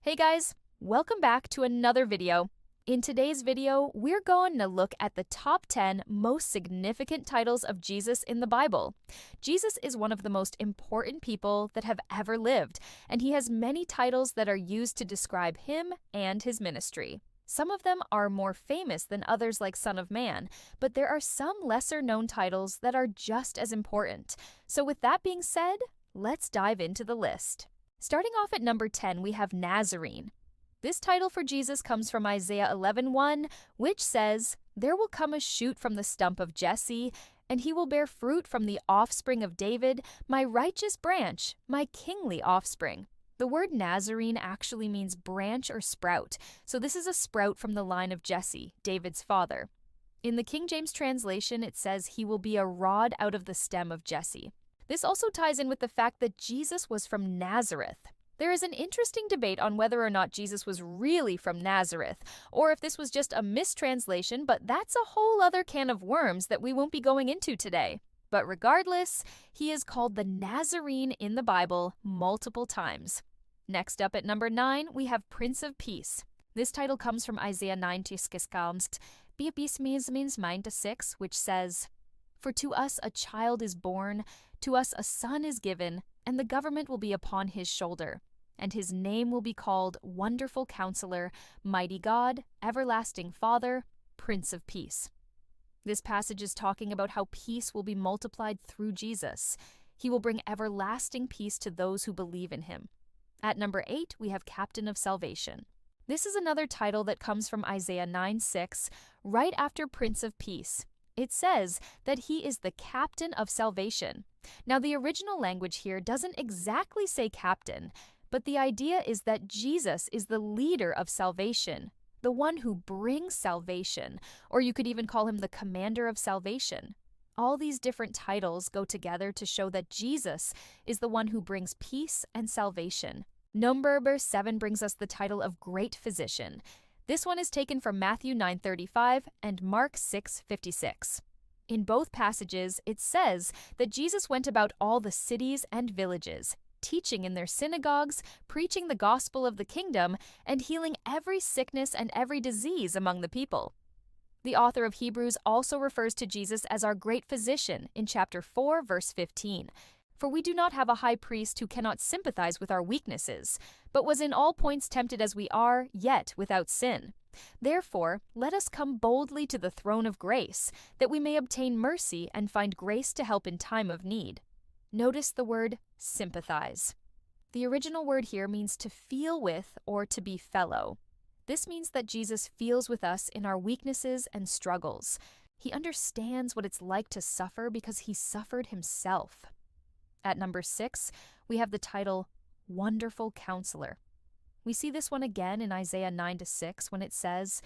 Hey guys, welcome back to another video. In today's video, we're going to look at the top 10 most significant titles of Jesus in the Bible. Jesus is one of the most important people that have ever lived, and he has many titles that are used to describe him and his ministry. Some of them are more famous than others, like Son of Man, but there are some lesser-known titles that are just as important. So with that being said, let's dive into the list. Starting off at number 10, we have Nazarene. This title for Jesus comes from Isaiah 11:1, which says, "There will come a shoot from the stump of Jesse, and he will bear fruit from the offspring of David, my righteous branch, my kingly offspring." The word Nazarene actually means branch or sprout, so this is a sprout from the line of Jesse, David's father. In the King James translation, it says he will be a rod out of the stem of Jesse. This also ties in with the fact that Jesus was from Nazareth. There is an interesting debate on whether or not Jesus was really from Nazareth, or if this was just a mistranslation, but that's a whole other can of worms that we won't be going into today. But regardless, he is called the Nazarene in the Bible multiple times. Next up at number 9, we have Prince of Peace. This title comes from Isaiah 9:6, which says, "For to us a child is born, to us a son is given, and the government will be upon his shoulder. And his name will be called Wonderful Counselor, Mighty God, Everlasting Father, Prince of Peace." This passage is talking about how peace will be multiplied through Jesus. He will bring everlasting peace to those who believe in him. At number 8, we have Captain of Salvation. This is another title that comes from Isaiah 9:6, right after Prince of Peace. It says that he is the captain of salvation. Now, the original language here doesn't exactly say captain, but the idea is that Jesus is the leader of salvation, the one who brings salvation, or you could even call him the commander of salvation. All these different titles go together to show that Jesus is the one who brings peace and salvation. Number 7 brings us the title of Great Physician. This one is taken from Matthew 9:35 and Mark 6:56. In both passages, it says that Jesus went about all the cities and villages, teaching in their synagogues, preaching the gospel of the kingdom, and healing every sickness and every disease among the people. The author of Hebrews also refers to Jesus as our great physician in chapter 4, verse 15. "For we do not have a high priest who cannot sympathize with our weaknesses, but was in all points tempted as we are, yet without sin. Therefore, let us come boldly to the throne of grace, that we may obtain mercy and find grace to help in time of need." Notice the word sympathize. The original word here means to feel with or to be fellow. This means that Jesus feels with us in our weaknesses and struggles. He understands what it's like to suffer because he suffered himself. At number 6, we have the title Wonderful Counselor. We see this one again in Isaiah 9:6 when it says,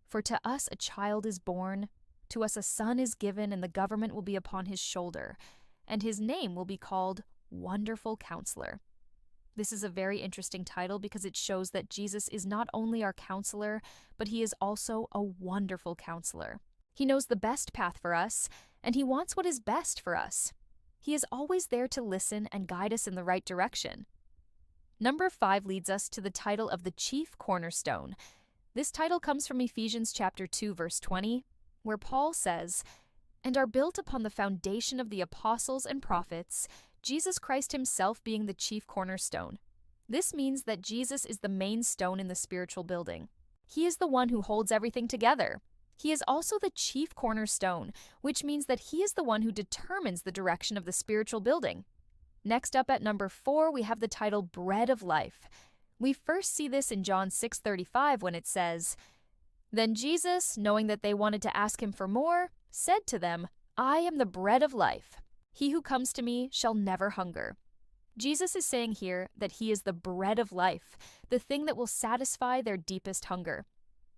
"For to us a child is born, to us a son is given, and the government will be upon his shoulder, and his name will be called Wonderful Counselor." This is a very interesting title because it shows that Jesus is not only our counselor, but he is also a wonderful counselor. He knows the best path for us, and he wants what is best for us. He is always there to listen and guide us in the right direction. Number 5 leads us to the title of the Chief Cornerstone. This title comes from Ephesians chapter 2, verse 20, where Paul says, "And are built upon the foundation of the apostles and prophets, Jesus Christ himself being the chief cornerstone." This means that Jesus is the main stone in the spiritual building. He is the one who holds everything together. He is also the chief cornerstone, which means that he is the one who determines the direction of the spiritual building. Next up at number 4, we have the title Bread of Life. We first see this in John 6:35 when it says, "Then Jesus, knowing that they wanted to ask him for more, said to them, 'I am the bread of life. He who comes to me shall never hunger.'" Jesus is saying here that he is the bread of life, the thing that will satisfy their deepest hunger.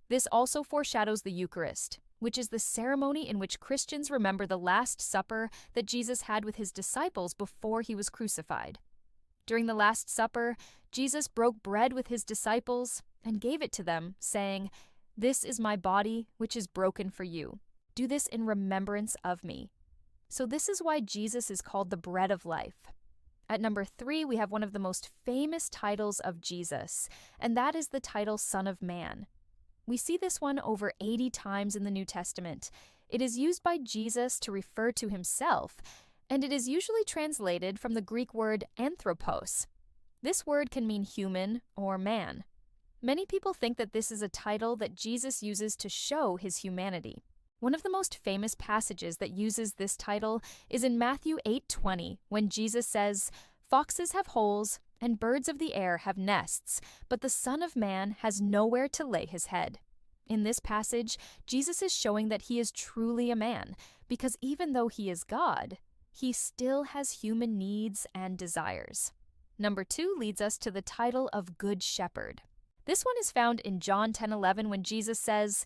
This also foreshadows the Eucharist, which is the ceremony in which Christians remember the Last Supper that Jesus had with his disciples before he was crucified. During the Last Supper, Jesus broke bread with his disciples and gave it to them, saying, "This is my body, which is broken for you. Do this in remembrance of me." So this is why Jesus is called the bread of life. At number 3, we have one of the most famous titles of Jesus, and that is the title Son of Man. We see this one over 80 times in the New Testament. It is used by Jesus to refer to himself, and it is usually translated from the Greek word anthropos. This word can mean human or man. Many people think that this is a title that Jesus uses to show his humanity. One of the most famous passages that uses this title is in Matthew 8:20, when Jesus says, "Foxes have holes, and birds of the air have nests, but the Son of Man has nowhere to lay his head." In this passage, Jesus is showing that he is truly a man, because even though he is God, he still has human needs and desires. Number 2 leads us to the title of Good Shepherd. This one is found in John 10:11 when Jesus says,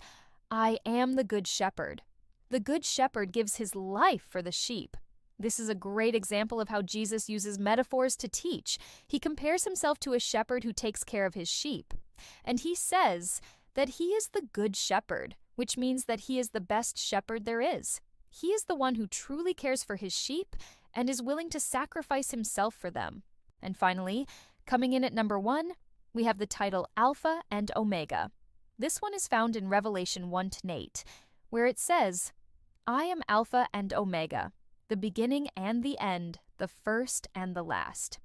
"I am the Good Shepherd." The Good Shepherd gives his life for the sheep. This is a great example of how Jesus uses metaphors to teach. He compares himself to a shepherd who takes care of his sheep. And he says that he is the Good Shepherd, which means that he is the best shepherd there is. He is the one who truly cares for his sheep and is willing to sacrifice himself for them. And finally, coming in at number 1, we have the title Alpha and Omega. This one is found in Revelation 1:8, where it says, "I am Alpha and Omega, the beginning and the end, the first and the last."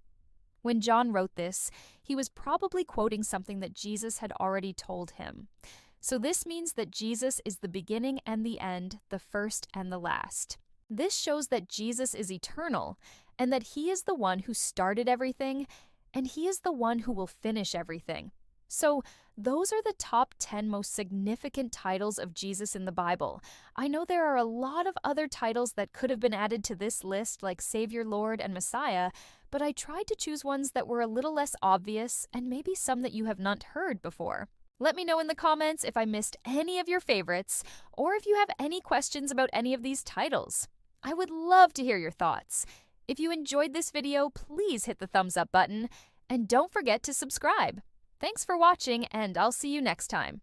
When John wrote this, he was probably quoting something that Jesus had already told him. So this means that Jesus is the beginning and the end, the first and the last. This shows that Jesus is eternal and that he is the one who started everything, and he is the one who will finish everything. So those are the top 10 most significant titles of Jesus in the Bible. I know there are a lot of other titles that could have been added to this list, like Savior, Lord, and Messiah, but I tried to choose ones that were a little less obvious and maybe some that you have not heard before. Let me know in the comments if I missed any of your favorites, or if you have any questions about any of these titles. I would love to hear your thoughts. If you enjoyed this video, please hit the thumbs up button, and don't forget to subscribe. Thanks for watching, and I'll see you next time.